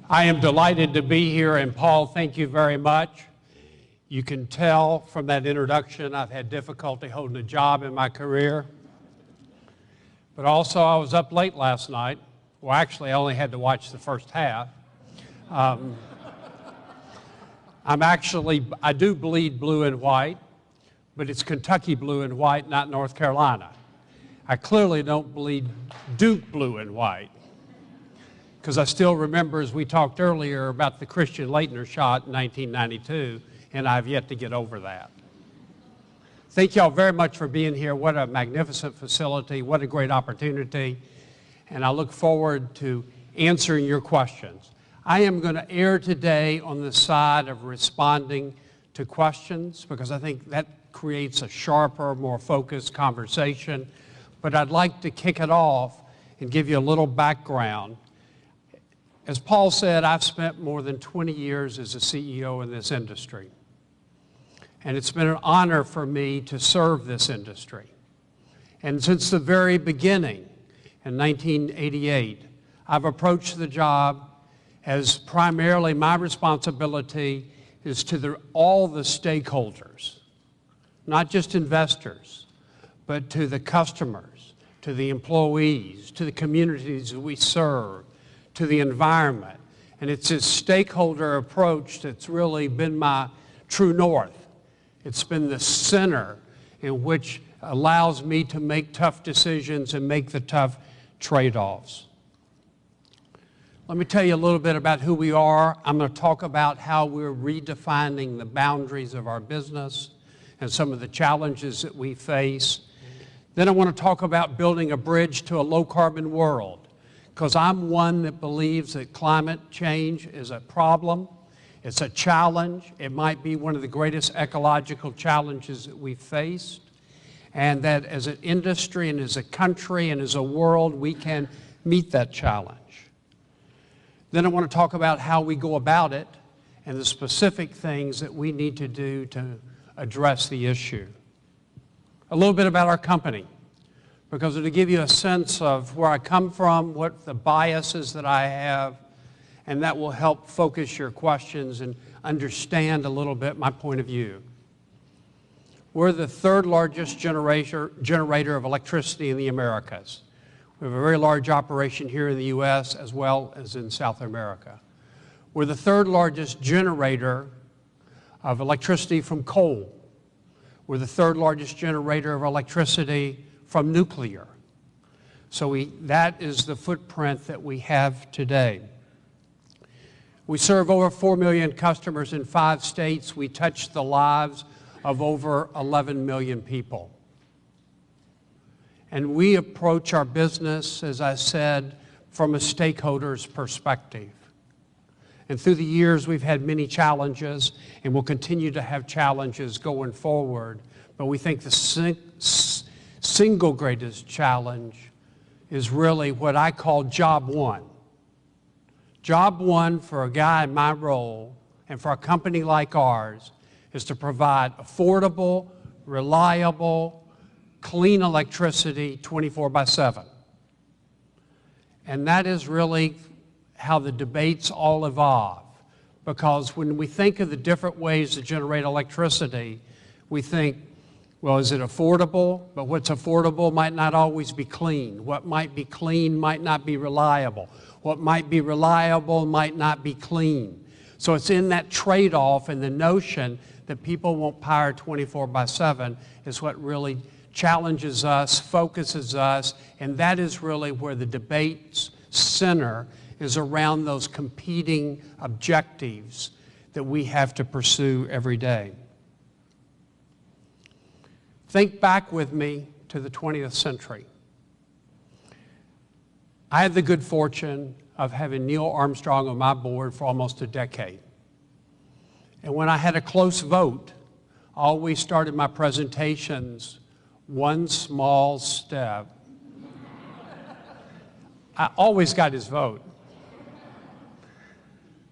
I am delighted to be here, and Paul, thank you very much. You can tell from that introduction I've had difficulty holding a job in my career. But also I was up late last night. Well, actually I only had to watch the first half. I do bleed blue and white, but it's Kentucky blue and white, not North Carolina. I clearly don't bleed Duke blue and white, because I still remember, as we talked earlier, about the Christian Laettner shot in 1992, and I've yet to get over that. Thank y'all very much for being here. What a magnificent facility, what a great opportunity, and I look forward to answering your questions. I am going to err today on the side of responding to questions, because I think that creates a sharper, more focused conversation, but I'd like to kick it off and give you a little background. As Paul said, I've spent more than 20 years as a CEO in this industry. And it's been an honor for me to serve this industry. And since the very beginning, in 1988, I've approached the job as primarily my responsibility is to all the stakeholders, not just investors, but to the customers, to the employees, to the communities that we serve, to the environment. And it's this stakeholder approach that's really been my true north. It's been the center in which allows me to make tough decisions and make the tough trade-offs. Let me tell you a little bit about who we are. I'm going to talk about how we're redefining the boundaries of our business and some of the challenges that we face. Then I want to talk about building a bridge to a low-carbon world, because I'm one that believes that climate change is a problem, it's a challenge, it might be one of the greatest ecological challenges that we've faced, and that as an industry and as a country and as a world, we can meet that challenge. Then I want to talk about how we go about it and the specific things that we need to do to address the issue. A little bit about our company, because it'll give you a sense of where I come from, what the biases that I have, and that will help focus your questions and understand a little bit my point of view. We're the third largest generator of electricity in the Americas. We have a very large operation here in the US as well as in South America. We're the third largest generator of electricity from coal. We're the third largest generator of electricity from nuclear. So that is the footprint that we have today. We serve over 4 million customers in 5 states. We touch the lives of over 11 million people. And we approach our business, as I said, from a stakeholder's perspective. And through the years, we've had many challenges, and we'll continue to have challenges going forward. But we think the single greatest challenge is really what I call job one. Job one for a guy in my role and for a company like ours is to provide affordable, reliable, clean electricity 24/7. And that is really how the debates all evolve, because when we think of the different ways to generate electricity, we think, well, is it affordable? But what's affordable might not always be clean. What might be clean might not be reliable. What might be reliable might not be clean. So it's in that trade-off, and the notion that people want power 24/7 is what really challenges us, focuses us, and that is really where the debate's center is, around those competing objectives that we have to pursue every day. Think back with me to the 20th century. I had the good fortune of having Neil Armstrong on my board for almost a decade. And when I had a close vote, I always started my presentations, one small step. I always got his vote.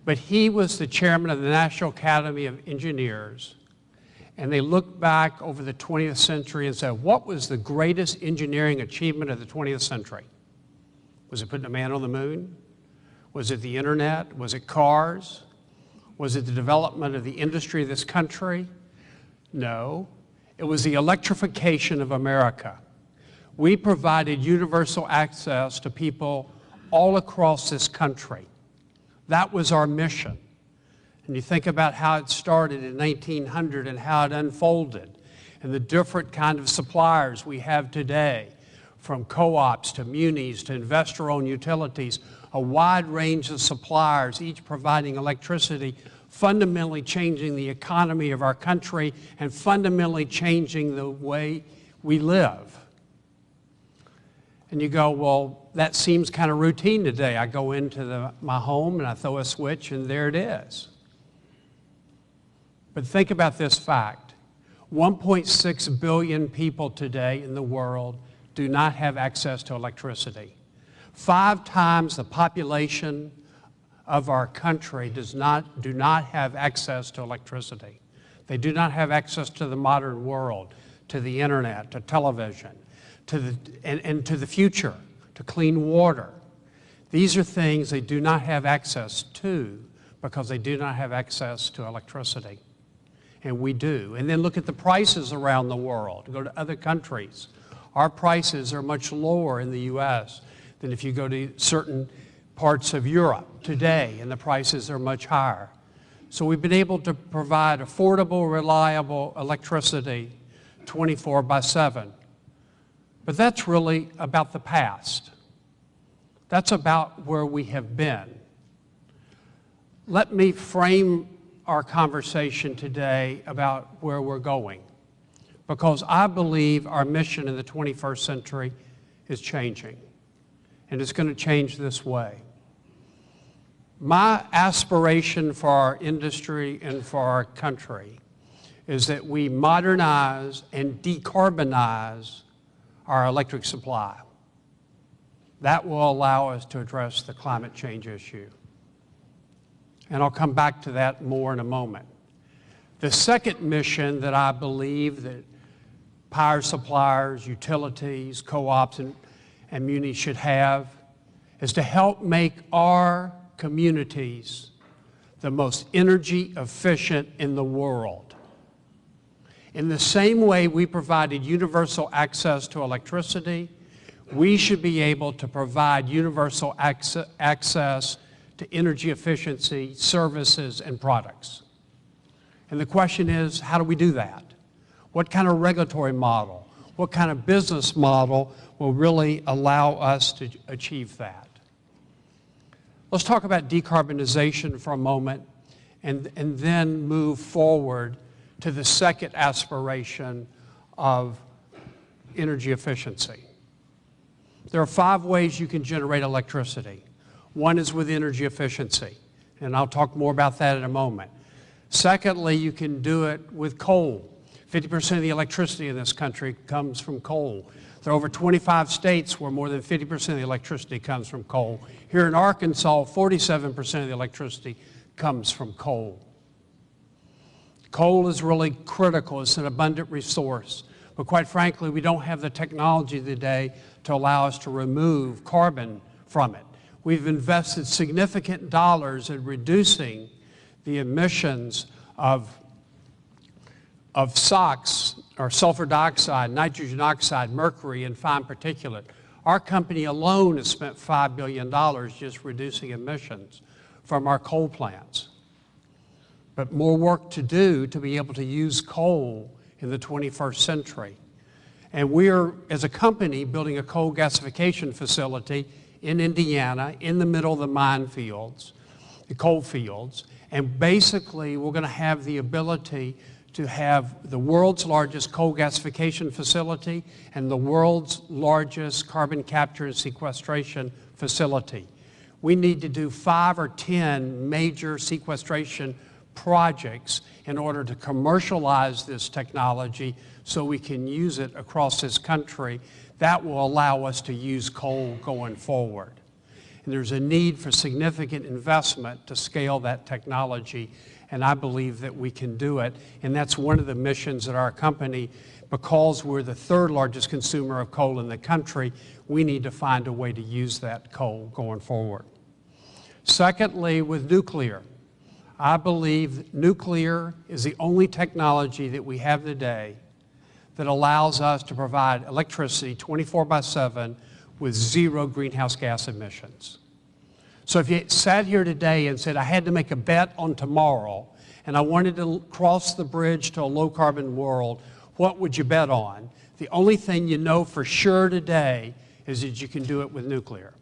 But he was the chairman of the National Academy of Engineers, and they looked back over the 20th century and said, what was the greatest engineering achievement of the 20th century? Was it putting a man on the moon? Was it the internet? Was it cars? Was it the development of the industry of this country? No. It was the electrification of America. We provided universal access to people all across this country. That was our mission. And you think about how it started in 1900 and how it unfolded, and the different kind of suppliers we have today, from co-ops to munis to investor-owned utilities, a wide range of suppliers, each providing electricity, fundamentally changing the economy of our country and fundamentally changing the way we live. And you go, well, that seems kind of routine today. I go into my home and I throw a switch and there it is. But think about this fact. 1.6 billion people today in the world do not have access to electricity. 5 times the population of our country do not have access to electricity. They do not have access to the modern world, to the internet, to television, and to the future, to clean water. These are things they do not have access to because they do not have access to electricity. And we do. And then look at the prices around the world. Go to other countries. Our prices are much lower in the U.S. than if you go to certain parts of Europe today, and the prices are much higher. So we've been able to provide affordable, reliable electricity 24/7. But that's really about the past. That's about where we have been. Let me frame our conversation today about where we're going, because I believe our mission in the 21st century is changing, and it's going to change this way. My aspiration for our industry and for our country is that we modernize and decarbonize our electric supply. That will allow us to address the climate change issue. And I'll come back to that more in a moment. The second mission that I believe that power suppliers, utilities, co-ops, and munis should have is to help make our communities the most energy efficient in the world. In the same way we provided universal access to electricity, we should be able to provide universal access to energy efficiency services and products. And the question is, how do we do that? What kind of regulatory model, what kind of business model will really allow us to achieve that? Let's talk about decarbonization for a moment and then move forward to the second aspiration of energy efficiency. There are 5 ways you can generate electricity. One is with energy efficiency, and I'll talk more about that in a moment. Secondly, you can do it with coal. 50% of the electricity in this country comes from coal. There are over 25 states where more than 50% of the electricity comes from coal. Here in Arkansas, 47% of the electricity comes from coal. Coal is really critical. It's an abundant resource. But quite frankly, we don't have the technology today to allow us to remove carbon from it. We've invested significant dollars in reducing the emissions of SOx, or sulfur dioxide, nitrogen oxide, mercury, and fine particulate. Our company alone has spent $5 billion just reducing emissions from our coal plants. But more work to do to be able to use coal in the 21st century. And we're, as a company, building a coal gasification facility in Indiana, in the middle of the mine fields, the coal fields. And basically, we're going to have the ability to have the world's largest coal gasification facility and the world's largest carbon capture and sequestration facility. We need to do 5 or 10 major sequestration projects in order to commercialize this technology so we can use it across this country. That will allow us to use coal going forward. And there's a need for significant investment to scale that technology, and I believe that we can do it. And that's one of the missions at our company. Because we're the 3rd largest consumer of coal in the country, we need to find a way to use that coal going forward. Secondly, with nuclear, I believe nuclear is the only technology that we have today that allows us to provide electricity 24/7 with zero greenhouse gas emissions. So if you sat here today and said, I had to make a bet on tomorrow and I wanted to cross the bridge to a low carbon world, what would you bet on? The only thing you know for sure today is that you can do it with nuclear.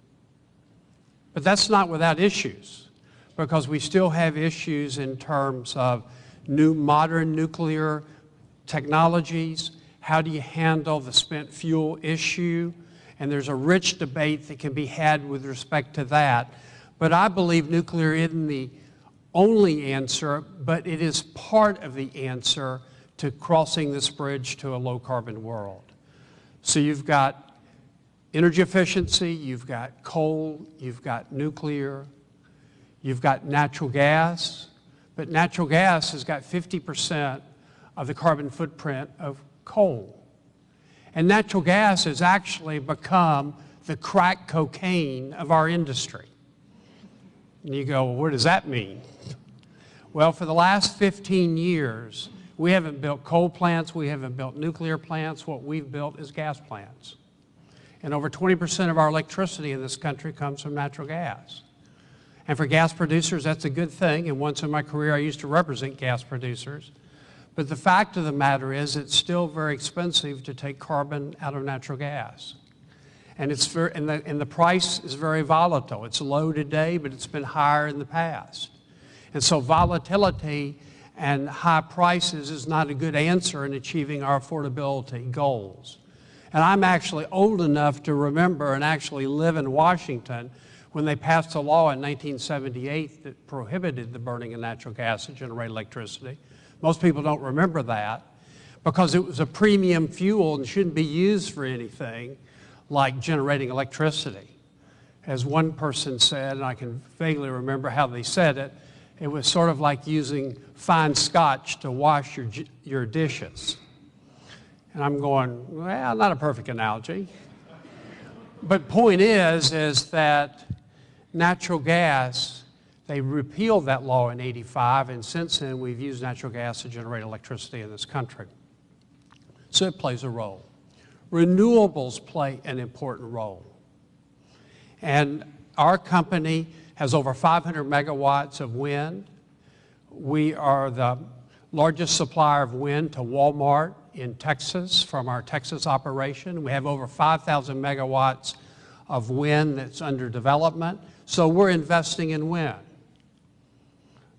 But that's not without issues, because we still have issues in terms of new modern nuclear technologies. How do you handle the spent fuel issue? And there's a rich debate that can be had with respect to that. But I believe nuclear isn't the only answer, but it is part of the answer to crossing this bridge to a low carbon world. So you've got energy efficiency, you've got coal, you've got nuclear, you've got natural gas, but natural gas has got 50% of the carbon footprint of coal. And natural gas has actually become the crack cocaine of our industry. And you go, well, what does that mean? Well, for the last 15 years, we haven't built coal plants, we haven't built nuclear plants. What we've built is gas plants. And over 20% of our electricity in this country comes from natural gas. And for gas producers, that's a good thing. And once in my career, I used to represent gas producers. But the fact of the matter is it's still very expensive to take carbon out of natural gas. And, the price is very volatile. It's low today, but it's been higher in the past. And so volatility and high prices is not a good answer in achieving our affordability goals. And I'm actually old enough to remember and actually live in Washington when they passed a law in 1978 that prohibited the burning of natural gas to generate electricity. Most people don't remember that because it was a premium fuel and shouldn't be used for anything like generating electricity. As one person said, and I can vaguely remember how they said it, it was sort of like using fine scotch to wash your dishes. And I'm going, well, not a perfect analogy. But point is that natural gas, they repealed that law in '85, and since then we've used natural gas to generate electricity in this country. So it plays a role. Renewables play an important role. And our company has over 500 megawatts of wind. We are the largest supplier of wind to Walmart in Texas from our Texas operation. We have over 5,000 megawatts of wind that's under development. So we're investing in wind.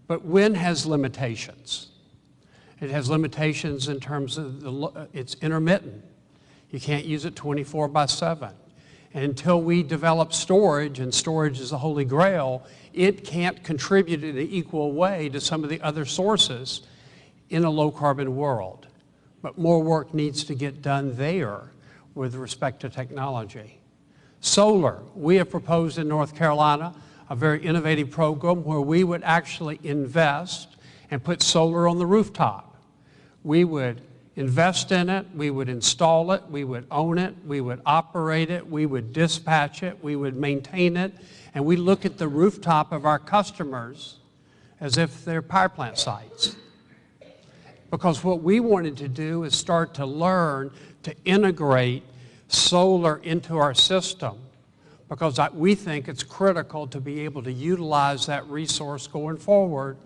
But wind has limitations. It has limitations in terms of it's intermittent. You can't use it 24/7. And until we develop storage, and storage is the holy grail, it can't contribute in an equal way to some of the other sources in a low carbon world. But more work needs to get done there with respect to technology. Solar, we have proposed in North Carolina a very innovative program where we would actually invest and put solar on the rooftop. We would invest in it, we would install it, we would own it, we would operate it, we would dispatch it, we would maintain it, and we look at the rooftop of our customers as if they're power plant sites. Because what we wanted to do is start to learn to integrate solar into our system, because we think it's critical to be able to utilize that resource going forward.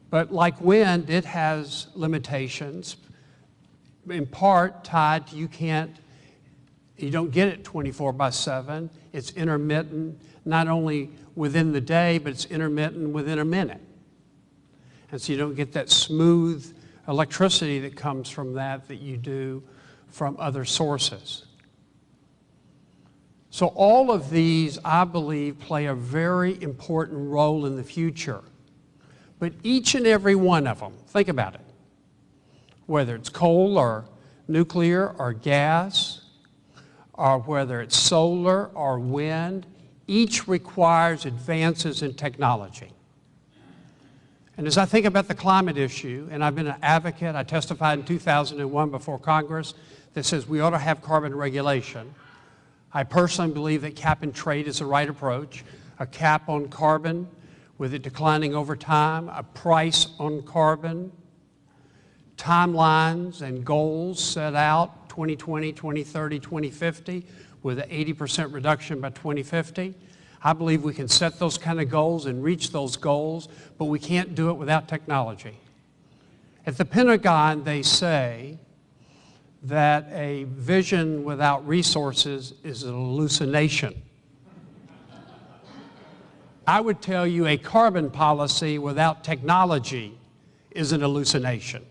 But like wind, it has limitations, in part tied to you don't get it 24/7. It's intermittent, not only within the day, but it's intermittent within a minute. And so you don't get that smooth electricity that comes from that you do from other sources. So all of these, I believe, play a very important role in the future. But each and every one of them, think about it, whether it's coal or nuclear or gas, or whether it's solar or wind, each requires advances in technology. And as I think about the climate issue, and I've been an advocate, I testified in 2001 before Congress that says we ought to have carbon regulation. I personally believe that cap and trade is the right approach. a cap on carbon with it declining over time, a price on carbon, timelines and goals set out 2020, 2030, 2050 with an 80% reduction by 2050. I believe we can set those kind of goals and reach those goals, but we can't do it without technology. At the Pentagon, they say that a vision without resources is an hallucination. I would tell you a carbon policy without technology is an hallucination.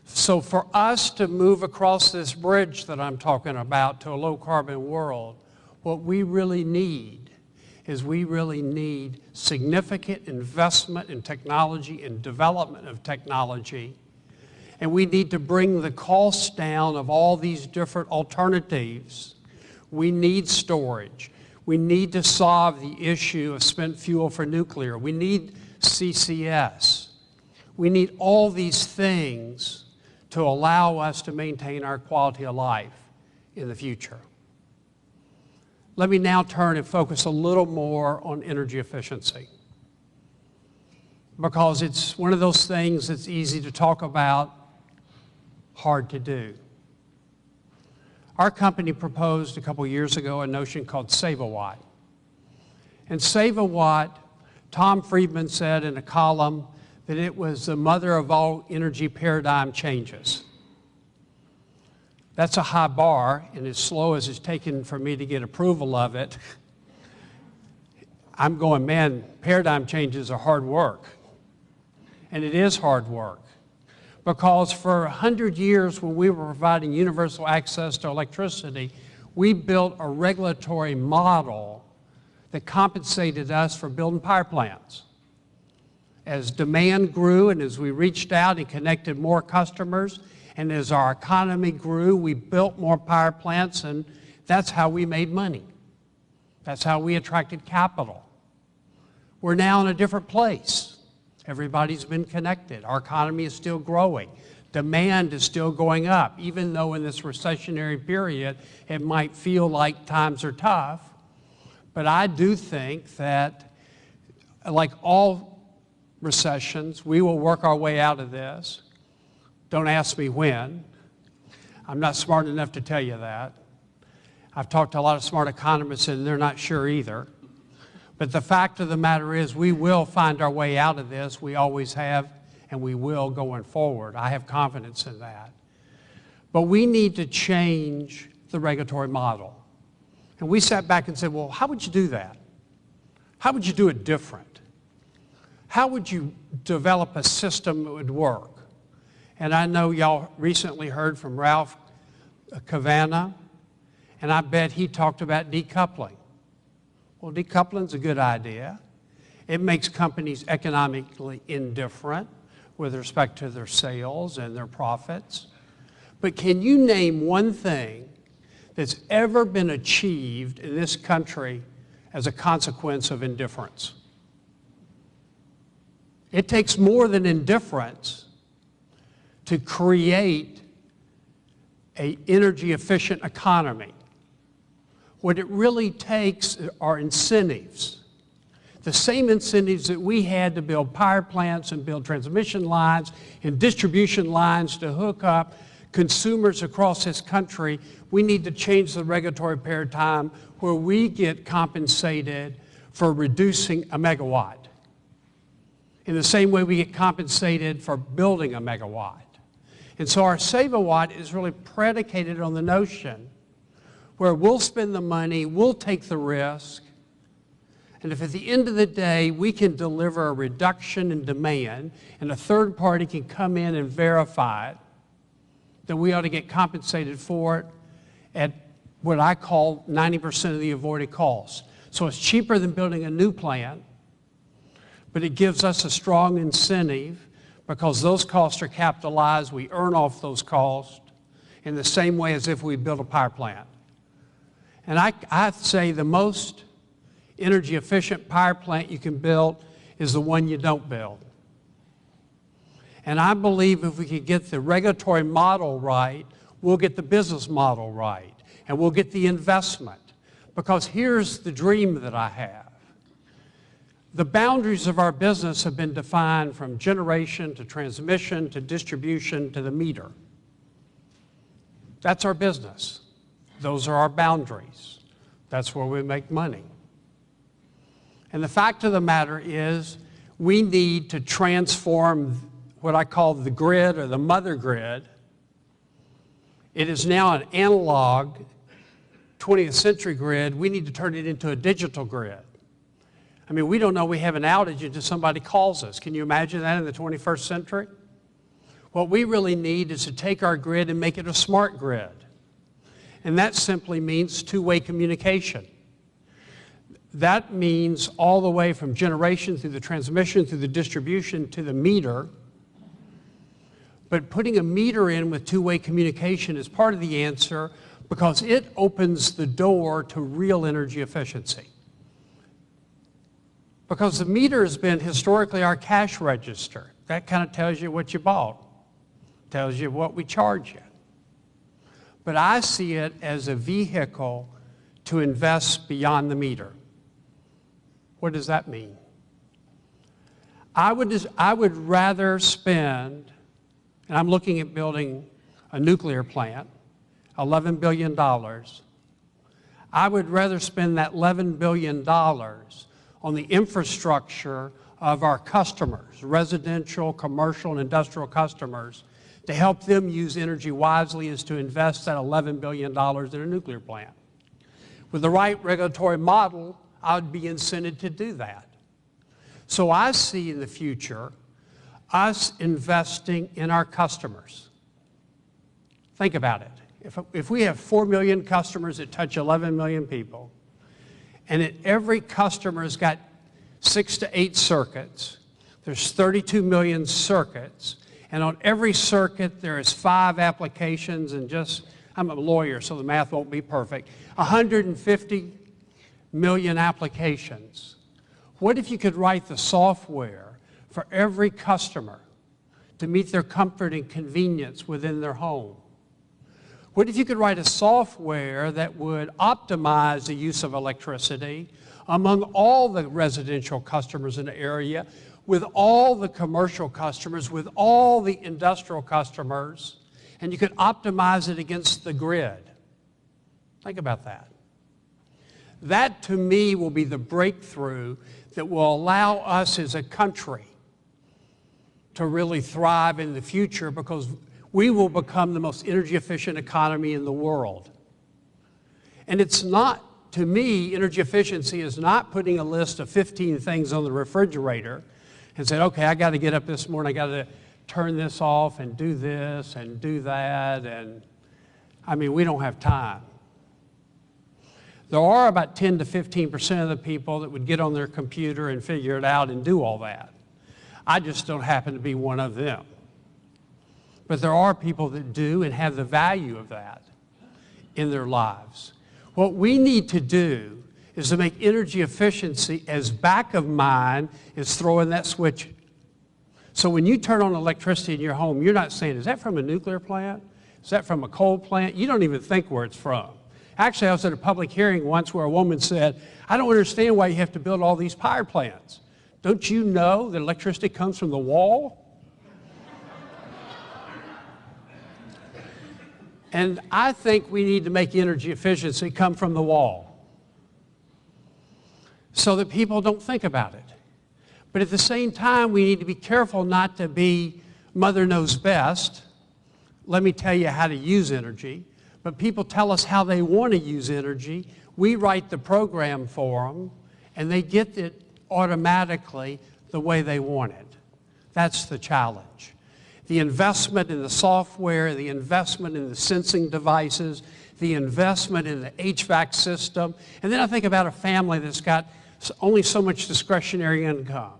So for us to move across this bridge that I'm talking about to a low carbon world, what we really need is we really need significant investment in technology and development of technology. And we need to bring the costs down of all these different alternatives. We need storage. We need to solve the issue of spent fuel for nuclear. We need CCS. We need all these things to allow us to maintain our quality of life in the future. Let me now turn and focus a little more on energy efficiency, because it's one of those things that's easy to talk about, hard to do. Our company proposed a couple years ago a notion called Save a Watt. And Save a Watt, Tom Friedman said in a column that it was the mother of all energy paradigm changes. That's a high bar, and as slow as it's taken for me to get approval of it, I'm going, man, paradigm changes are hard work. And it is hard work. Because for 100 years when we were providing universal access to electricity, we built a regulatory model that compensated us for building power plants. As demand grew and as we reached out and connected more customers, and as our economy grew, we built more power plants, and that's how we made money. That's how we attracted capital. We're now in a different place. Everybody's been connected. Our economy is still growing. Demand is still going up, even though in this recessionary period, it might feel like times are tough. But I do think that, like all recessions, we will work our way out of this. Don't ask me when. I'm not smart enough to tell you that. I've talked to a lot of smart economists, and they're not sure either. But the fact of the matter is we will find our way out of this. We always have, and we will going forward. I have confidence in that. But we need to change the regulatory model. And we sat back and said, well, how would you do that? How would you do it different? How would you develop a system that would work? And I know y'all recently heard from Ralph Cavanagh, and I bet he talked about decoupling. Well, decoupling's a good idea. It makes companies economically indifferent with respect to their sales and their profits. But can you name one thing that's ever been achieved in this country as a consequence of indifference? It takes more than indifference to create an energy efficient economy. What it really takes are incentives. The same incentives that we had to build power plants and build transmission lines and distribution lines to hook up consumers across this country, we need to change the regulatory paradigm where we get compensated for reducing a megawatt. In the same way we get compensated for building a megawatt. And so our Save a Watt is really predicated on the notion where we'll spend the money, we'll take the risk, and if at the end of the day we can deliver a reduction in demand and a third party can come in and verify it, then we ought to get compensated for it at what I call 90% of the avoided cost. So it's cheaper than building a new plant, but it gives us a strong incentive because those costs are capitalized. We earn off those costs in the same way as if we built a power plant. And I'd say the most energy efficient power plant you can build is the one you don't build. And I believe if we could get the regulatory model right, we'll get the business model right, and we'll get the investment. Because here's the dream that I have. The boundaries of our business have been defined from generation to transmission to distribution to the meter. That's our business. Those are our boundaries. That's where we make money. And the fact of the matter is, we need to transform what I call the grid or the mother grid. It is now an analog 20th century grid. We need to turn it into a digital grid. I mean, we don't know we have an outage until somebody calls us. Can you imagine that in the 21st century? What we really need is to take our grid and make it a smart grid. And that simply means two-way communication. That means all the way from generation through the transmission, through the distribution to the meter. But putting a meter in with two-way communication is part of the answer because it opens the door to real energy efficiency. Because the meter has been historically our cash register. That kind of tells you what you bought, tells you what we charge you. But I see it as a vehicle to invest beyond the meter. What does that mean? I would rather spend, and I'm looking at building a nuclear plant, $11 billion. I would rather spend that $11 billion on the infrastructure of our customers, residential, commercial, and industrial customers, to help them use energy wisely is to invest that $11 billion in a nuclear plant. With the right regulatory model, I would be incented to do that. So I see in the future us investing in our customers. Think about it. If we have 4 million customers that touch 11 million people, and every customer's got 6 to 8 circuits, there's 32 million circuits, and on every circuit there is 5 applications and I'm a lawyer so the math won't be perfect, 150 million applications. What if you could write the software for every customer to meet their comfort and convenience within their home? What if you could write a software that would optimize the use of electricity among all the residential customers in the area, with all the commercial customers, with all the industrial customers, and you could optimize it against the grid? Think about that. That, to me, will be the breakthrough that will allow us as a country to really thrive in the future, because we will become the most energy efficient economy in the world. And it's not, to me, energy efficiency is not putting a list of 15 things on the refrigerator and saying, okay, I got to get up this morning, I got to turn this off and do this and do that. And I mean, we don't have time. There are about 10 to 15% of the people that would get on their computer and figure it out and do all that. I just don't happen to be one of them. But there are people that do and have the value of that in their lives. What we need to do is to make energy efficiency as back of mind as throwing that switch. So when you turn on electricity in your home, you're not saying, is that from a nuclear plant? Is that from a coal plant? You don't even think where it's from. Actually, I was at a public hearing once where a woman said, I don't understand why you have to build all these power plants. Don't you know that electricity comes from the wall? And I think we need to make energy efficiency come from the wall so that people don't think about it. But at the same time, we need to be careful not to be Mother knows best. Let me tell you how to use energy. But people tell us how they want to use energy. We write the program for them, and they get it automatically the way they want it. That's the challenge. The investment in the software, the investment in the sensing devices, the investment in the HVAC system. And then I think about a family that's got only so much discretionary income.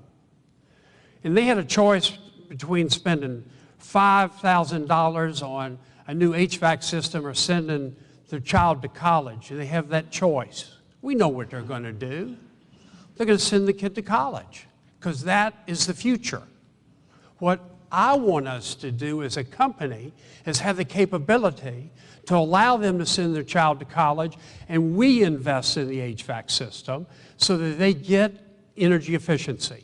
And they had a choice between spending $5,000 on a new HVAC system or sending their child to college. And they have that choice. We know what they're going to do. They're going to send the kid to college because that is the future. What I want us to do as a company is have the capability to allow them to send their child to college, and we invest in the HVAC system so that they get energy efficiency.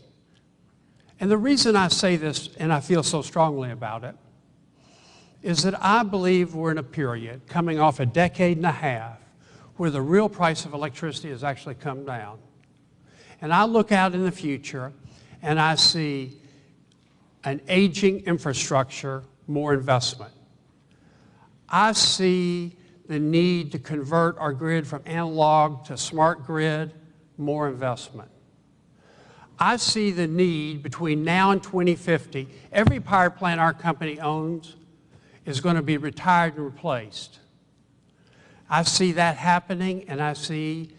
And the reason I say this, and I feel so strongly about it, is that I believe we're in a period coming off a decade and a half where the real price of electricity has actually come down. And I look out in the future and I see an aging infrastructure, more investment. I see the need to convert our grid from analog to smart grid, more investment. I see the need between now and 2050, every power plant our company owns is going to be retired and replaced. I see that happening, and I see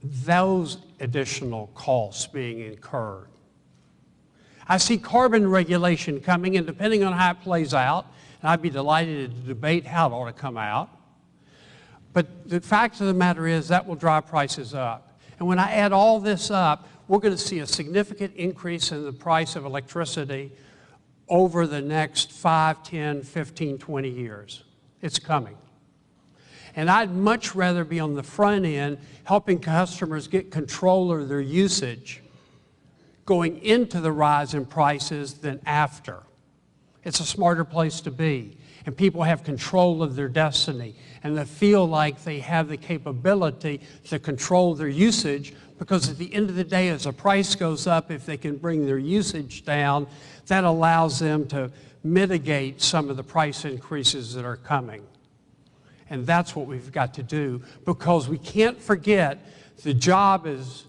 those additional costs being incurred. I see carbon regulation coming, and depending on how it plays out, and I'd be delighted to debate how it ought to come out, but the fact of the matter is that will drive prices up. And when I add all this up, we're going to see a significant increase in the price of electricity over the next 5, 10, 15, 20 years. It's coming. And I'd much rather be on the front end helping customers get control of their usage going into the rise in prices than after. It's a smarter place to be. And people have control of their destiny. And they feel like they have the capability to control their usage, because at the end of the day, as the price goes up, if they can bring their usage down, that allows them to mitigate some of the price increases that are coming. And that's what we've got to do, because we can't forget the job is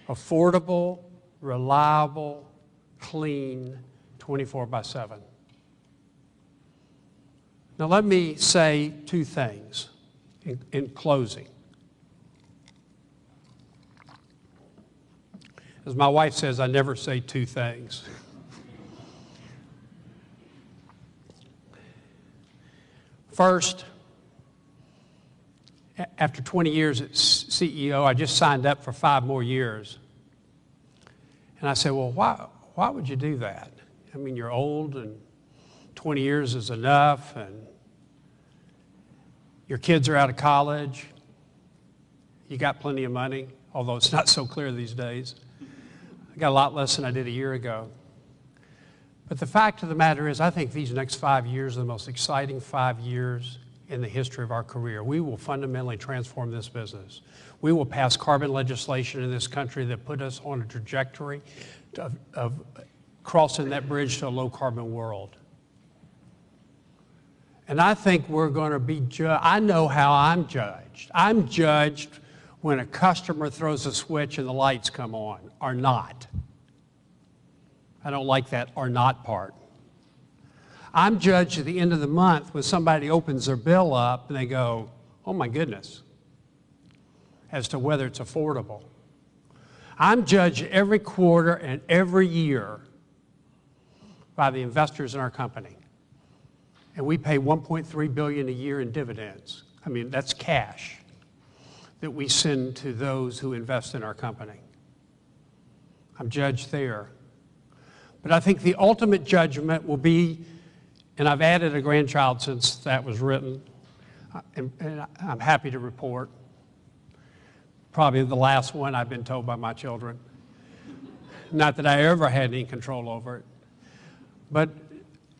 affordable, reliable, clean, 24/7. Now let me say two things in closing. As my wife says, I never say two things. First, after 20 years as CEO, I just signed up for 5 more years. And I said, well, why would you do that? I mean, you're old and 20 years is enough, and your kids are out of college. You got plenty of money, although it's not so clear these days. I got a lot less than I did a year ago. But the fact of the matter is, I think these next 5 years are the most exciting 5 years in the history of our career. We will fundamentally transform this business. We will pass carbon legislation in this country that put us on a trajectory of crossing that bridge to a low-carbon world. And I think we're going to be judged. I know how I'm judged. I'm judged when a customer throws a switch and the lights come on, or not. I don't like that or not part. I'm judged at the end of the month when somebody opens their bill up and they go, oh my goodness, as to whether it's affordable. I'm judged every quarter and every year by the investors in our company. And we pay $1.3 billion a year in dividends. I mean, that's cash that we send to those who invest in our company. I'm judged there. But I think the ultimate judgment will be, and I've added a grandchild since that was written, and I'm happy to report, probably the last one I've been told by my children. Not that I ever had any control over it. But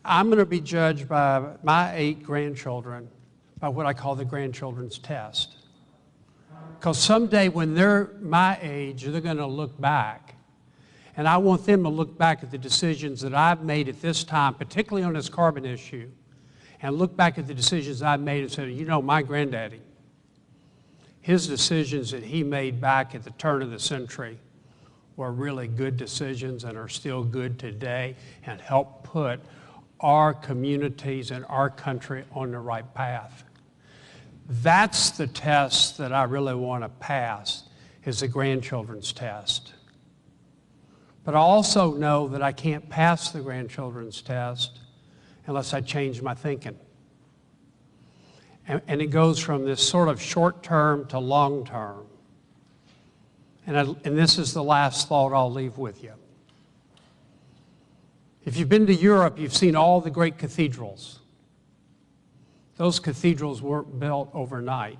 I'm going to be judged by my 8 grandchildren by what I call the grandchildren's test. Because someday when they're my age, they're going to look back. And I want them to look back at the decisions that I've made at this time, particularly on this carbon issue, and look back at the decisions I've made and say, you know, my granddaddy, his decisions that he made back at the turn of the century were really good decisions and are still good today and help put our communities and our country on the right path. That's the test that I really want to pass, is the grandchildren's test. But I also know that I can't pass the grandchildren's test unless I change my thinking. And it goes from this sort of short-term to long-term. And this is the last thought I'll leave with you. If you've been to Europe, you've seen all the great cathedrals. Those cathedrals weren't built overnight.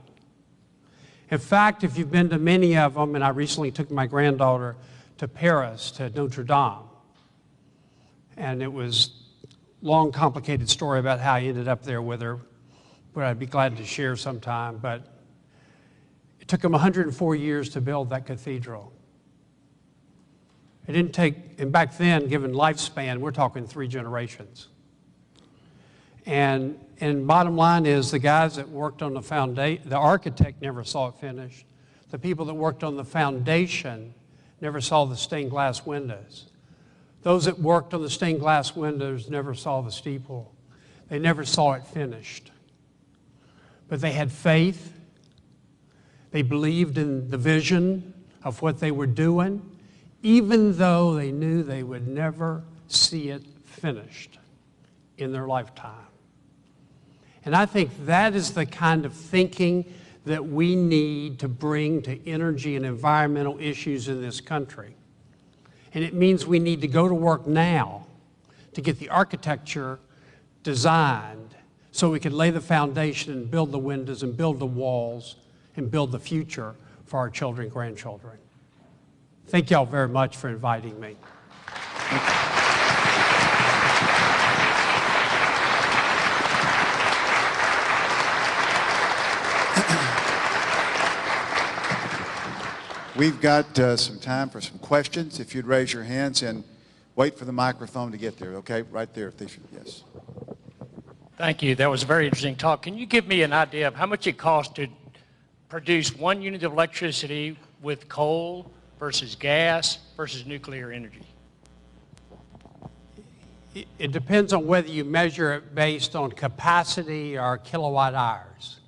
In fact, if you've been to many of them, and I recently took my granddaughter to Paris, to Notre Dame. And it was a long, complicated story about how he ended up there with her, but I'd be glad to share sometime. But it took him 104 years to build that cathedral. It didn't take, and back then, given lifespan, we're talking 3 generations. And bottom line is the guys that worked on the foundation, the architect never saw it finished. The people that worked on the foundation never saw the stained glass windows. Those that worked on the stained glass windows never saw the steeple. They never saw it finished. But they had faith. They believed in the vision of what they were doing, even though they knew they would never see it finished in their lifetime. And I think that is the kind of thinking that we need to bring to energy and environmental issues in this country. And it means we need to go to work now to get the architecture designed so we can lay the foundation and build the windows and build the walls and build the future for our children and grandchildren. Thank y'all very much for inviting me. We've got some time for some questions. If you'd raise your hands and wait for the microphone to get there, okay? Right there, if they should, yes. Thank you. That was a very interesting talk. Can you give me an idea of how much it costs to produce 1 unit of electricity with coal versus gas versus nuclear energy? It depends on whether you measure it based on capacity or kilowatt hours.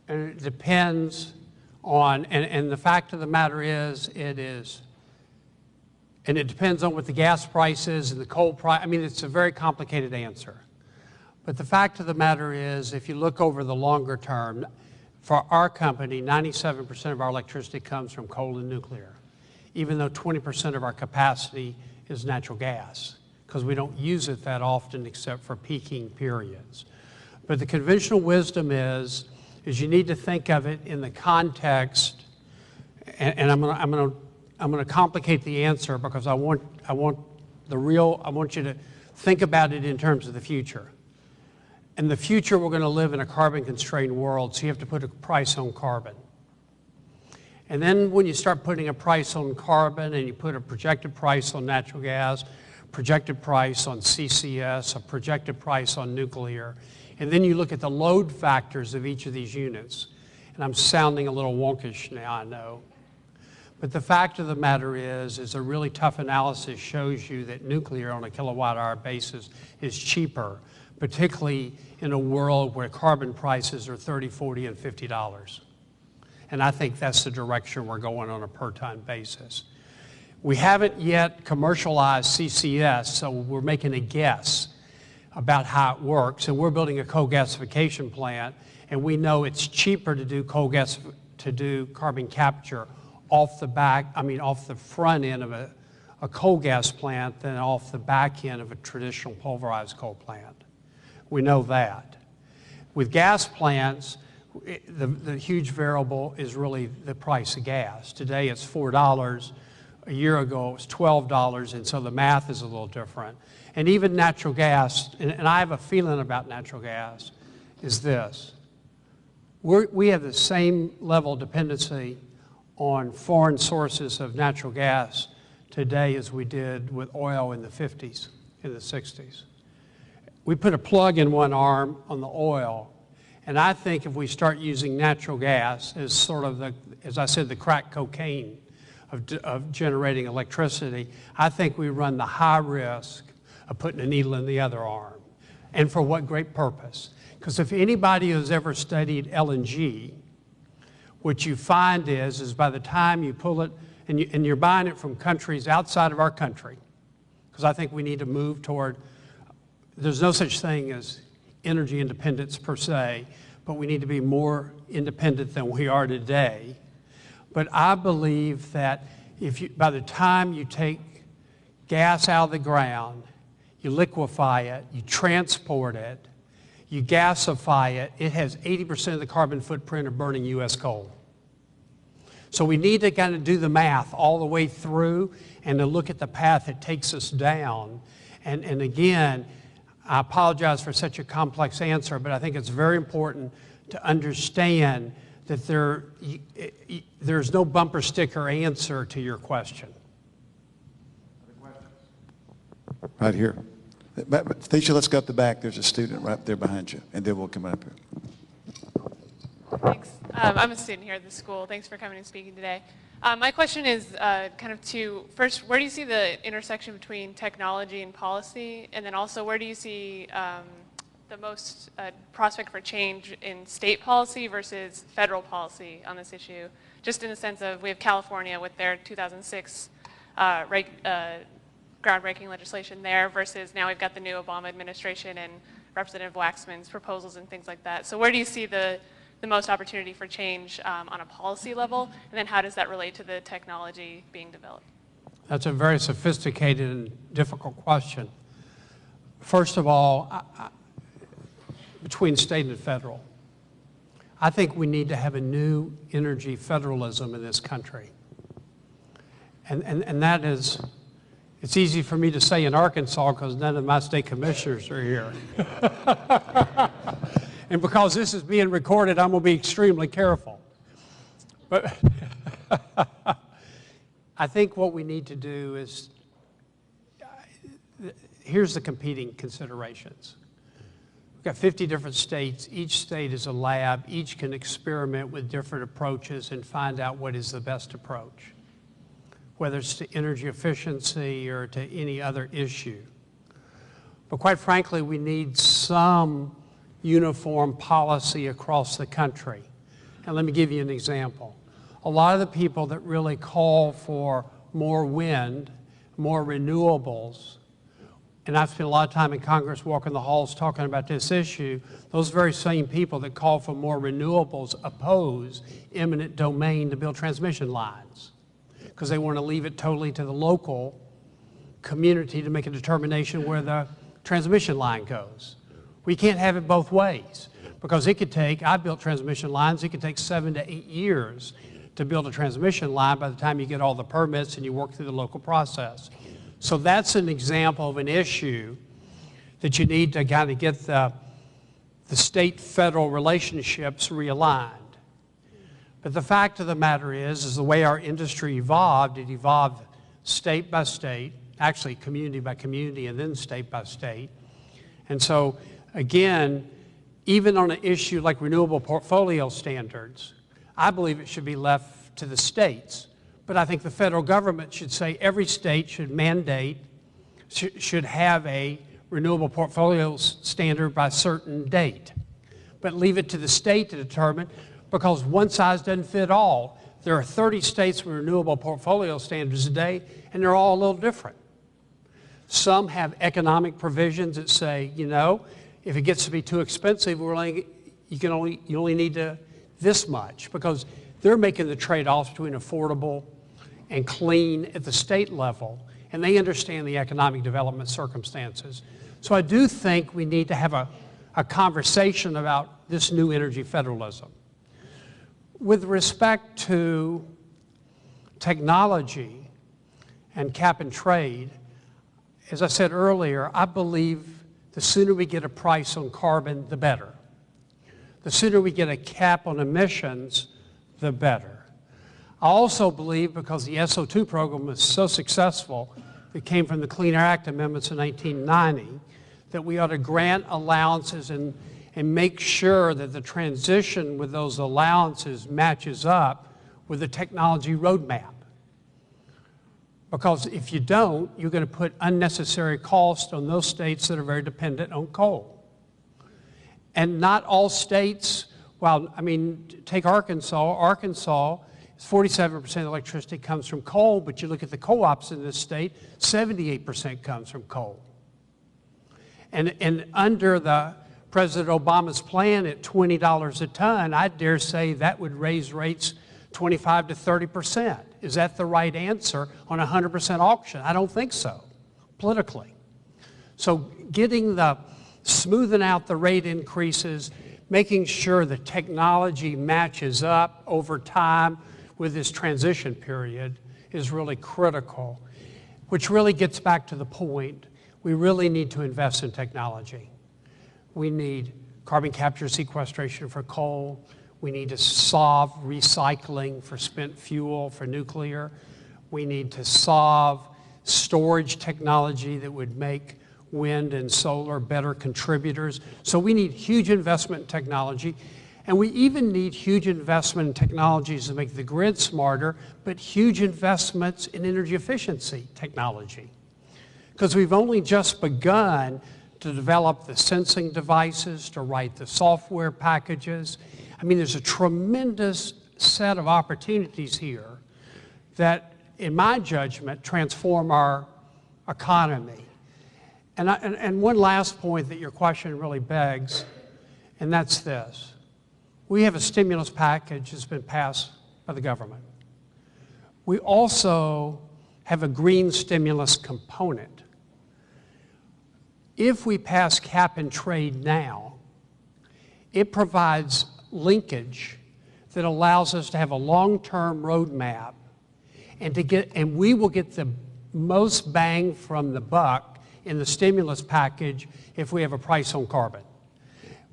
And it depends on, and the fact of the matter is, and it depends on what the gas price is and the coal price. I mean, it's a very complicated answer. But the fact of the matter is, if you look over the longer term, for our company, 97% of our electricity comes from coal and nuclear, even though 20% of our capacity is natural gas, because we don't use it that often except for peaking periods. But the conventional wisdom is you need to think of it in the context, and I'm going to complicate the answer because I want you to think about it in terms of the future. In the future, we're going to live in a carbon-constrained world, so you have to put a price on carbon. And then when you start putting a price on carbon and you put a projected price on natural gas, projected price on CCS, a projected price on nuclear, and then you look at the load factors of each of these units. And I'm sounding a little wonkish now, I know. But the fact of the matter is a really tough analysis shows you that nuclear on a kilowatt hour basis is cheaper, particularly in a world where carbon prices are $30, $40, and $50. And I think that's the direction we're going on a per ton basis. We haven't yet commercialized CCS, so we're making a guess about how it works. And we're building a co-gasification plant, and we know it's cheaper to do carbon capture off the front end of a coal gas plant than off the back end of a traditional pulverized coal plant. We know that. With gas plants, the huge variable is really the price of gas. Today it's $4. A year ago it was $12, and so the math is a little different. And even natural gas, and I have a feeling about natural gas, is this. We have the same level of dependency on foreign sources of natural gas today as we did with oil in the 50s, in the 60s. We put a plug in one arm on the oil, and I think if we start using natural gas as sort of as I said, the crack cocaine of generating electricity, I think we run the high risk of putting a needle in the other arm. And for what great purpose? Because if anybody has ever studied LNG, what you find is by the time you pull it, and you're buying it from countries outside of our country, because I think we need to move toward, there's no such thing as energy independence per se, but we need to be more independent than we are today. But I believe that by the time you take gas out of the ground, you liquefy it, you transport it, you gasify it, it has 80% of the carbon footprint of burning U.S. coal. So we need to kind of do the math all the way through and to look at the path it takes us down. And again, I apologize for such a complex answer, but I think it's very important to understand that there's no bumper sticker answer to your question. Right here. Thecia, let's go up the back. There's a student right there behind you, and then we'll come up here. Thanks. I'm a student here at the school. Thanks for coming and speaking today. My question is kind of first, where do you see the intersection between technology and policy? And then also, where do you see the most prospect for change in state policy versus federal policy on this issue? Just in the sense of, we have California with their 2006 groundbreaking legislation there versus now we've got the new Obama administration and Representative Waxman's proposals and things like that. So where do you see the most opportunity for change on a policy level? And then how does that relate to the technology being developed? That's a very sophisticated and difficult question. First of all, between state and federal, I think we need to have a new energy federalism in this country. And that is, it's easy for me to say in Arkansas because none of my state commissioners are here. And because this is being recorded, I'm going to be extremely careful. But I think what we need to do is, here's the competing considerations. We've got 50 different states. Each state is a lab. Each can experiment with different approaches and find out what is the best approach, whether it's to energy efficiency or to any other issue. But quite frankly, we need some uniform policy across the country. And let me give you an example. A lot of the people that really call for more wind, more renewables, and I've spent a lot of time in Congress walking the halls talking about this issue, those very same people that call for more renewables oppose eminent domain to build transmission lines because they want to leave it totally to the local community to make a determination where the transmission line goes. We can't have it both ways because it could take, I built transmission lines, it could take 7 to 8 years to build a transmission line by the time you get all the permits and you work through the local process. So that's an example of an issue that you need to kind of get the state-federal relationships realigned. But the fact of the matter is the way our industry evolved, it evolved state by state, actually community by community, and then state by state. And so, again, even on an issue like renewable portfolio standards, I believe it should be left to the states. But I think the federal government should say every state should mandate, should have a renewable portfolio standard by a certain date. But leave it to the state to determine, because one size doesn't fit all. There are 30 states with renewable portfolio standards today, and they're all a little different. Some have economic provisions that say, you know, if it gets to be too expensive, you only need this much, because they're making the trade-offs between affordable and clean at the state level, and they understand the economic development circumstances. So I do think we need to have a conversation about this new energy federalism. With respect to technology and cap and trade, as I said earlier, I believe the sooner we get a price on carbon, the better. The sooner we get a cap on emissions, the better. I also believe, because the SO2 program was so successful, that came from the Clean Air Act amendments in 1990, that we ought to grant allowances and make sure that the transition with those allowances matches up with the technology roadmap. Because if you don't, you're going to put unnecessary cost on those states that are very dependent on coal. And not all states, well, I mean, take Arkansas. Arkansas, 47% of the electricity comes from coal, but you look at the co-ops in this state, 78% comes from coal. And under the President Obama's plan at $20 a ton, I dare say that would raise rates 25 to 30%. Is that the right answer on a 100% auction? I don't think so, politically. So smoothing out the rate increases, making sure the technology matches up over time with this transition period is really critical, which really gets back to the point, we really need to invest in technology. We need carbon capture sequestration for coal. We need to solve recycling for spent fuel for nuclear. We need to solve storage technology that would make wind and solar better contributors. So we need huge investment in technology. And we even need huge investment in technologies to make the grid smarter, but huge investments in energy efficiency technology. Because we've only just begun to develop the sensing devices, to write the software packages. I mean, there's a tremendous set of opportunities here that, in my judgment, transform our economy. And one last point that your question really begs, and that's this. We have a stimulus package that's been passed by the government. We also have a green stimulus component. If we pass cap and trade now, it provides linkage that allows us to have a long-term roadmap and we will get the most bang from the buck in the stimulus package if we have a price on carbon.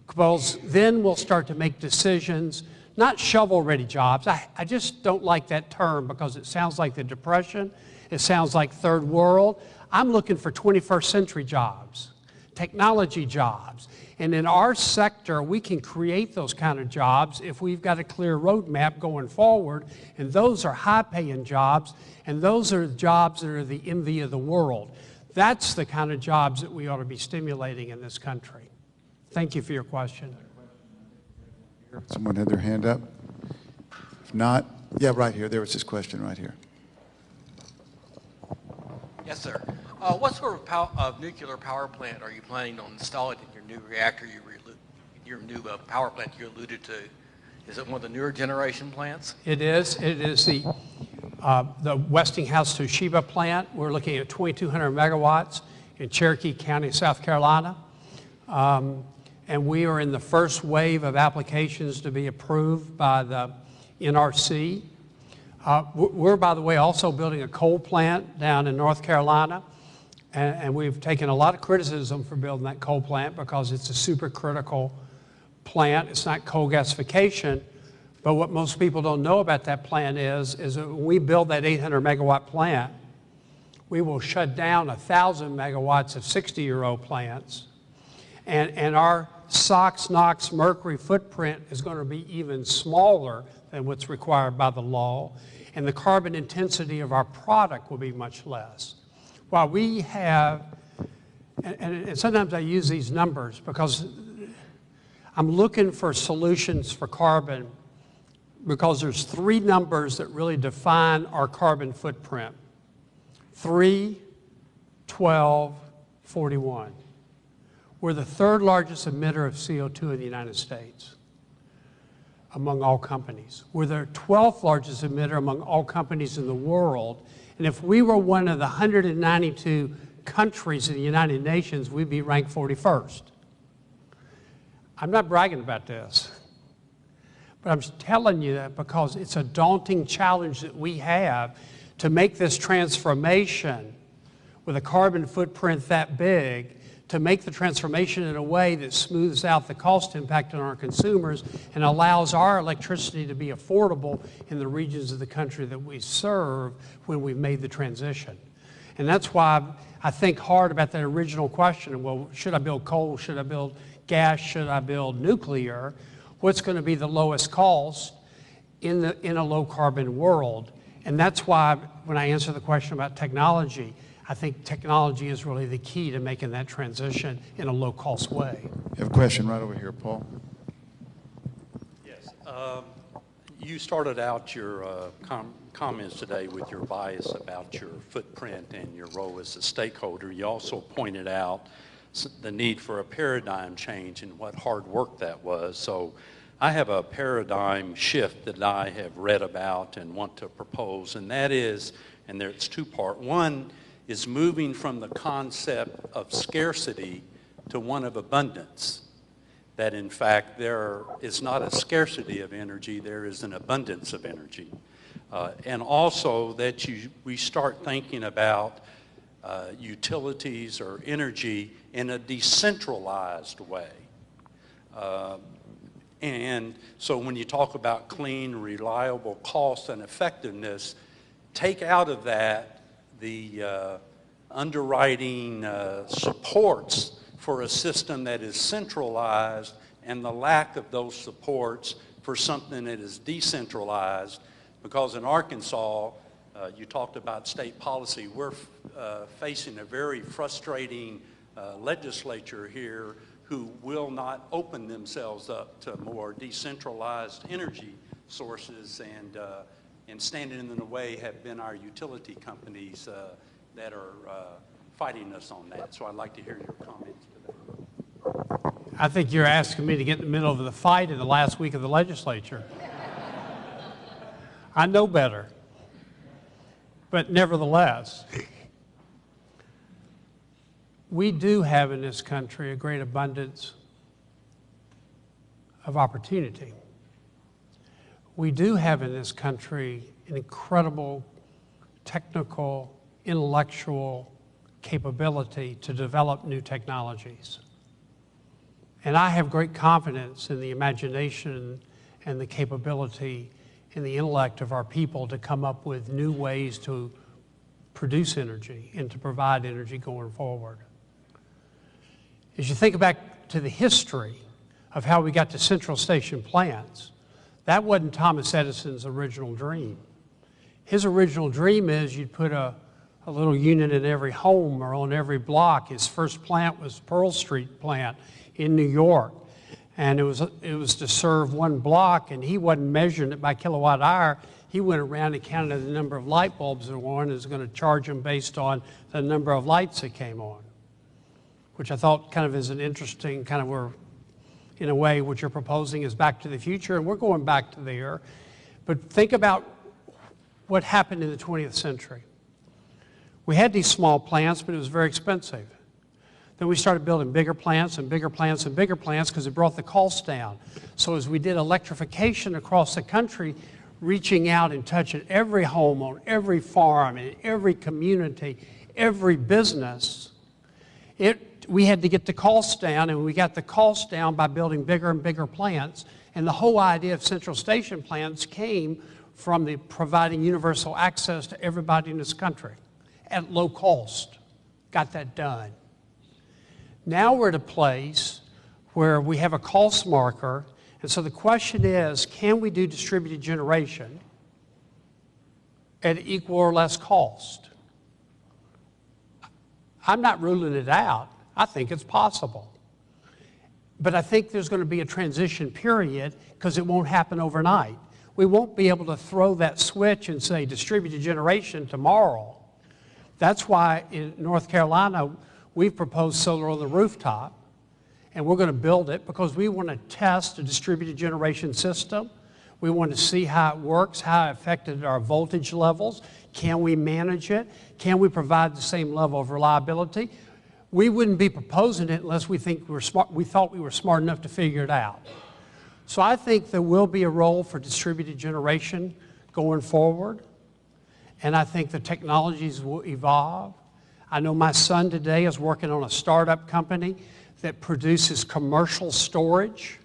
Because then we'll start to make decisions, not shovel-ready jobs. I just don't like that term because it sounds like the Depression. It sounds like third world. I'm looking for 21st century jobs, technology jobs. And in our sector, we can create those kind of jobs if we've got a clear roadmap going forward. And those are high-paying jobs, and those are jobs that are the envy of the world. That's the kind of jobs that we ought to be stimulating in this country. Thank you for your question. Someone had their hand up? If not, yeah, right here. There was this question right here. Yes, sir. What sort of nuclear power plant are you planning on installing in your new reactor, your new power plant you alluded to? Is it one of the newer generation plants? It is. It is the Westinghouse Toshiba plant. We're looking at 2,200 megawatts in Cherokee County, South Carolina. And we are in the first wave of applications to be approved by the NRC. We're, by the way, also building a coal plant down in North Carolina. And we've taken a lot of criticism for building that coal plant because it's a supercritical plant. It's not coal gasification. But what most people don't know about that plant is that when we build that 800 megawatt plant, we will shut down 1,000 megawatts of 60-year-old plants. And our SOx, NOx, mercury footprint is going to be even smaller than what's required by the law. And the carbon intensity of our product will be much less. While we have, and sometimes I use these numbers because I'm looking for solutions for carbon because there's three numbers that really define our carbon footprint. 3, 12, 41. We're the third largest emitter of CO2 in the United States among all companies. We're the 12th largest emitter among all companies in the world. And if we were one of the 192 countries in the United Nations, we'd be ranked 41st. I'm not bragging about this, but I'm telling you that because it's a daunting challenge that we have to make this transformation with a carbon footprint that big, to make the transformation in a way that smooths out the cost impact on our consumers and allows our electricity to be affordable in the regions of the country that we serve when we've made the transition. And that's why I think hard about that original question, well, should I build coal, should I build gas, should I build nuclear? What's going to be the lowest cost in a low carbon world? And that's why when I answer the question about technology, I think technology is really the key to making that transition in a low-cost way. You have a question right over here, Paul. Yes. You started out your comments today with your bias about your footprint and your role as a stakeholder. You also pointed out the need for a paradigm change and what hard work that was. So I have a paradigm shift that I have read about and want to propose, and that is, and it's two-part. One is moving from the concept of scarcity to one of abundance. That in fact there is not a scarcity of energy, there is an abundance of energy. And also that we start thinking about utilities or energy in a decentralized way. And so when you talk about clean, reliable, cost, and effectiveness, take out of that the underwriting supports for a system that is centralized and the lack of those supports for something that is decentralized. Because in Arkansas, you talked about state policy, we're facing a very frustrating legislature here who will not open themselves up to more decentralized energy sources, and standing in the way have been our utility companies that are fighting us on that. So I'd like to hear your comments to that. I think you're asking me to get in the middle of the fight in the last week of the legislature. I know better. But nevertheless, we do have in this country a great abundance of opportunity. We do have in this country an incredible technical, intellectual capability to develop new technologies. And I have great confidence in the imagination and the capability and the intellect of our people to come up with new ways to produce energy and to provide energy going forward. As you think back to the history of how we got to central station plants, that wasn't Thomas Edison's original dream. His original dream is you'd put a little unit in every home or on every block. His first plant was Pearl Street plant in New York. And it was to serve one block, and he wasn't measuring it by kilowatt hour. He went around and counted the number of light bulbs that were on and was going to charge them based on the number of lights that came on, which I thought kind of is an interesting kind of where, in a way, what you're proposing is back to the future, and we're going back to there. But think about what happened in the 20th century. We had these small plants, but it was very expensive. Then we started building bigger plants and bigger plants and bigger plants because it brought the costs down. So as we did electrification across the country, reaching out and touching every home on every farm and every community, every business, we had to get the costs down, and we got the costs down by building bigger and bigger plants. And the whole idea of central station plants came from the providing universal access to everybody in this country at low cost. Got that done. Now we're at a place where we have a cost marker, and so the question is, can we do distributed generation at equal or less cost? I'm not ruling it out. I think it's possible. But I think there's going to be a transition period because it won't happen overnight. We won't be able to throw that switch and say distributed generation tomorrow. That's why in North Carolina, we've proposed solar on the rooftop, and we're going to build it because we want to test a distributed generation system. We want to see how it works, how it affected our voltage levels. Can we manage it? Can we provide the same level of reliability? We wouldn't be proposing it unless we thought we were smart enough to figure it out. So I think there will be a role for distributed generation going forward, and I think the technologies will evolve. I know my son today is working on a startup company that produces commercial storage.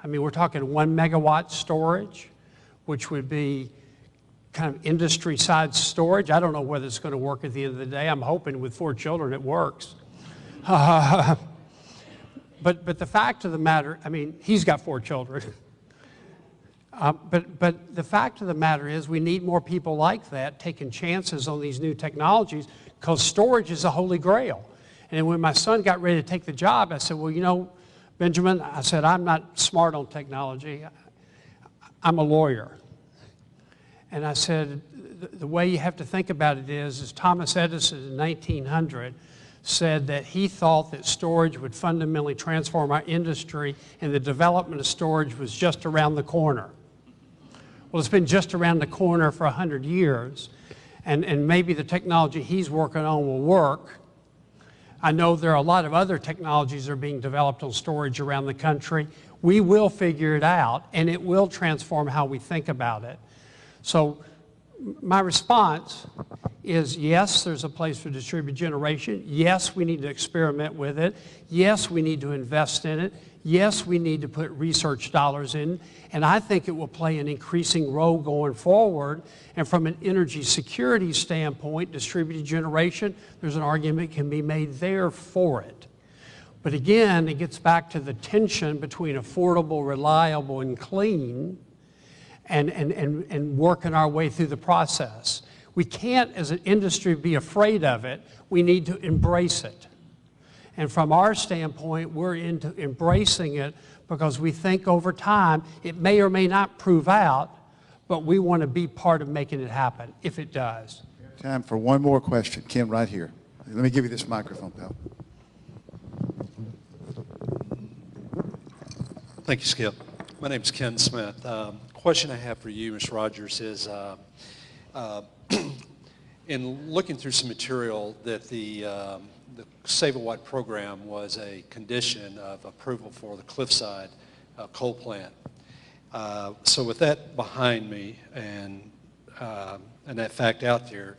I mean, we're talking 1 megawatt storage, which would be kind of industry-side storage. I don't know whether it's going to work at the end of the day. I'm hoping with 4 children it works. But the fact of the matter, I mean, he's got 4 children. But the fact of the matter is we need more people like that taking chances on these new technologies because storage is a holy grail. And when my son got ready to take the job, I said, well, you know, Benjamin, I said, I'm not smart on technology. I'm a lawyer. And I said, the way you have to think about it is Thomas Edison in 1900 said that he thought that storage would fundamentally transform our industry and the development of storage was just around the corner. Well, it's been just around the corner for 100 years, and maybe the technology he's working on will work. I know there are a lot of other technologies that are being developed on storage around the country. We will figure it out, and it will transform how we think about it. So my response is yes, there's a place for distributed generation. Yes, we need to experiment with it. Yes, we need to invest in it. Yes, we need to put research dollars in. And I think it will play an increasing role going forward. And from an energy security standpoint, distributed generation, there's an argument can be made there for it. But again, it gets back to the tension between affordable, reliable, and clean, and working our way through the process. We can't, as an industry, be afraid of it. We need to embrace it. And from our standpoint, we're into embracing it because we think over time it may or may not prove out, but we want to be part of making it happen if it does. Time for one more question. Ken, right here. Let me give you this microphone, pal. Thank you, Skip. My name is Ken Smith. Question I have for you, Mr. Rogers, is in looking through some material that the Save a Watt program was a condition of approval for the Cliffside coal plant. So with that behind me and that fact out there,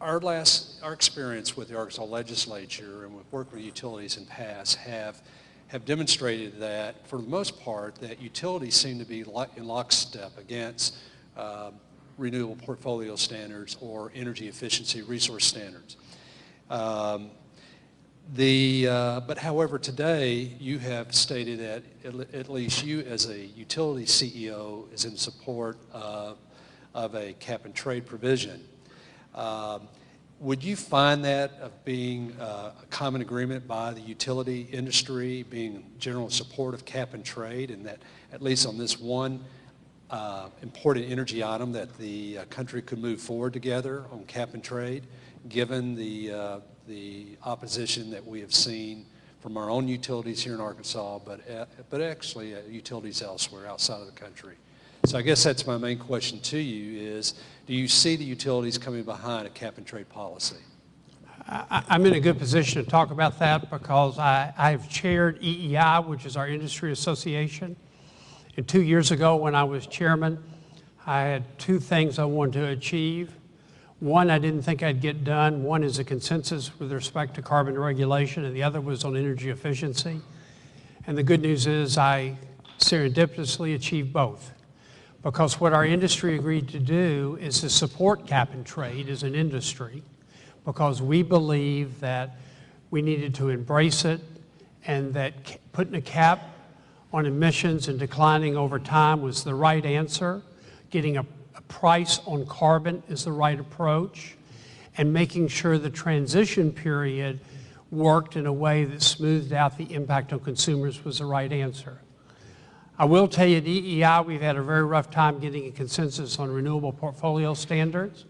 our experience with the Arkansas legislature and with working with utilities in past have demonstrated that, for the most part, that utilities seem to be in lockstep against renewable portfolio standards or energy efficiency resource standards. But however, today you have stated that at least you as a utility CEO is in support of a cap and trade provision. Would you find that of being a common agreement by the utility industry, being general support of cap and trade, and that at least on this one important energy item that the country could move forward together on cap and trade, given the opposition that we have seen from our own utilities here in Arkansas, but actually utilities elsewhere outside of the country? So I guess that's my main question to you is, do you see the utilities coming behind a cap and trade policy? I'm in a good position to talk about that because I've chaired EEI, which is our industry association. And 2 years ago when I was chairman, I had two things I wanted to achieve. One I didn't think I'd get done. One is a consensus with respect to carbon regulation, and the other was on energy efficiency. And the good news is I serendipitously achieved both. Because what our industry agreed to do is to support cap and trade as an industry, because we believe that we needed to embrace it and that putting a cap on emissions and declining over time was the right answer. Getting a price on carbon is the right approach, and making sure the transition period worked in a way that smoothed out the impact on consumers was the right answer. I will tell you at EEI we've had a very rough time getting a consensus on renewable portfolio standards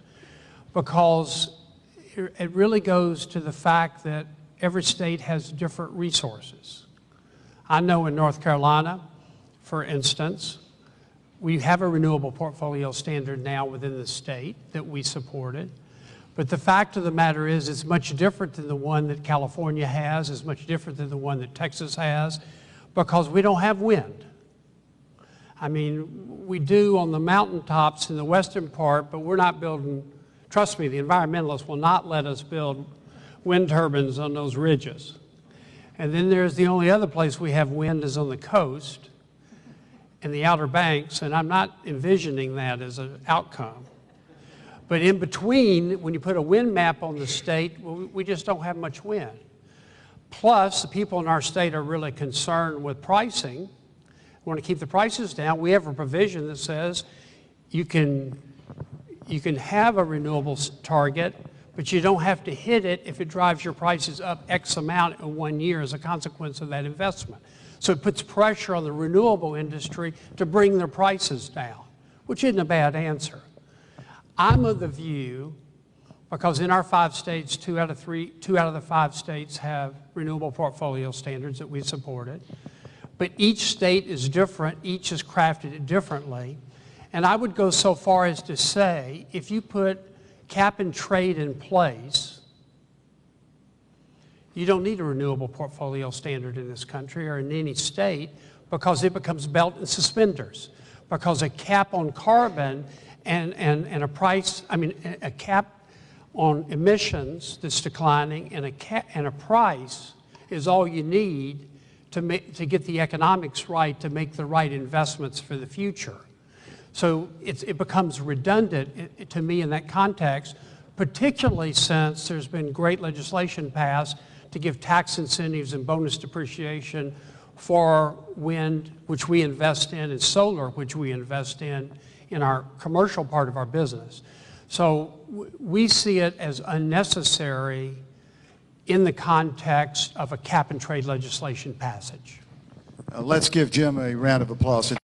because it really goes to the fact that every state has different resources. I know in North Carolina, for instance, we have a renewable portfolio standard now within the state that we supported. But the fact of the matter is it's much different than the one that California has, it's much different than the one that Texas has, because we don't have wind. I mean, we do on the mountaintops in the western part, but we're not building, trust me, the environmentalists will not let us build wind turbines on those ridges. And then there's the only other place we have wind is on the coast and the Outer Banks, and I'm not envisioning that as an outcome. But in between, when you put a wind map on the state, we just don't have much wind. Plus, the people in our state are really concerned with pricing. Want to keep the prices down. We have a provision that says you can have a renewables target, but you don't have to hit it if it drives your prices up X amount in 1 year as a consequence of that investment. So it puts pressure on the renewable industry to bring their prices down, which isn't a bad answer. I'm of the view, because in our 5 states, 2 out of the 5 states have renewable portfolio standards that we supported. But each state is different, each has crafted it differently. And I would go so far as to say, if you put cap and trade in place, you don't need a renewable portfolio standard in this country or in any state because it becomes belt and suspenders. Because a cap on carbon and a price, I mean, a cap on emissions that's declining and a price is all you need to get the economics right, to make the right investments for the future. So it becomes redundant to me in that context, particularly since there's been great legislation passed to give tax incentives and bonus depreciation for wind, which we invest in, and solar, which we invest in our commercial part of our business. So we see it as unnecessary in the context of a cap and trade legislation passage. Let's give Jim a round of applause.